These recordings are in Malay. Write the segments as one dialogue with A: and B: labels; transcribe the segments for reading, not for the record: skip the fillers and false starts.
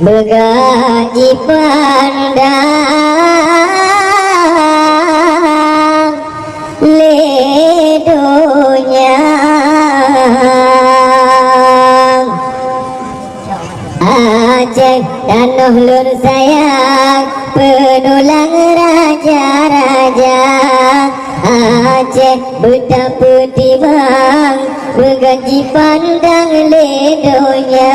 A: Begaji pandang ledonya Aceh dan ulun sayang penulang raja-raja Aceh betapa timang begaji pandang ledonya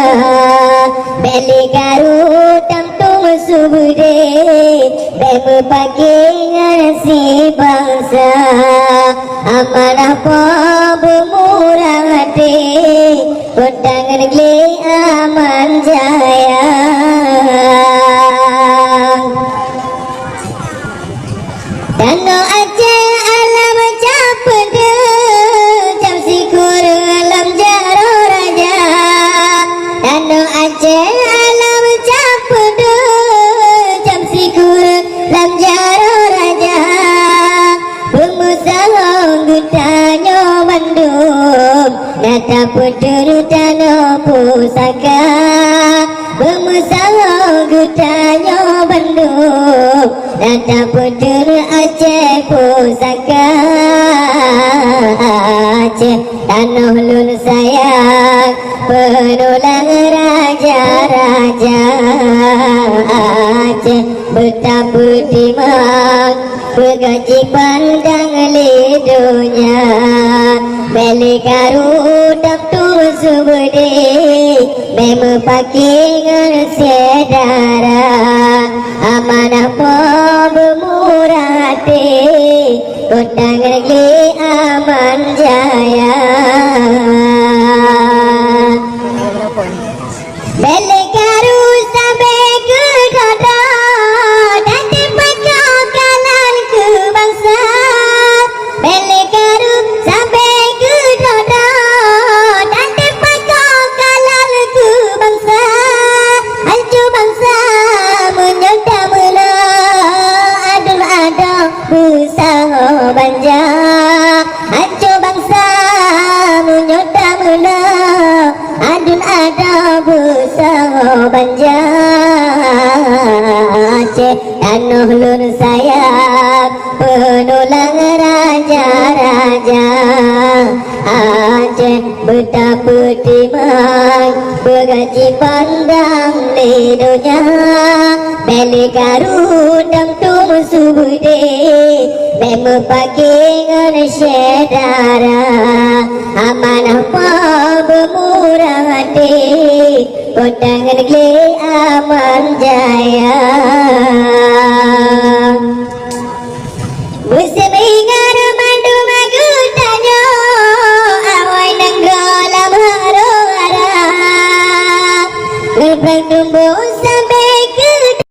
A: beli garut tamtung subude bebe pakai si bangsa amanah po bermurah hati kondang negeri aman jaya Danau Aceh alam capede jam sikur alam jaro raja Danau Aceh alam capede jam sikur alam jaro raja Pengusaha gutanyo bandung nata puter tanah pusaka Pengusaha gutanyo bandung nata puter Aceh pusaka Aceh tanah lun sayang penulang raja-raja Aceh betapa timang begaji pandang ledonya beli garut tamtung subude meme pakai sedara amanah po bermurah hati kondang negeri aman jaya beli garut sampai ke dada dan dipakai kalan ke bangsa beli garut sampai ke dada dan dipakai kalan ke bangsa hancur bangsa menyerta mula adul ada bersama banja hancur bangsa menyerta mula adul ada bersama banja Aceh tanah lun sayang penulang raja-raja Aceh betapa timang begaji pandang ledonya beli garut tamtung subude meme pakai sedara amanah po bermurah hati kondang negeri aman jaya musim ingat mandu magutanyo awai nanggolam haro-hara ngerbang tumbuh sampai ke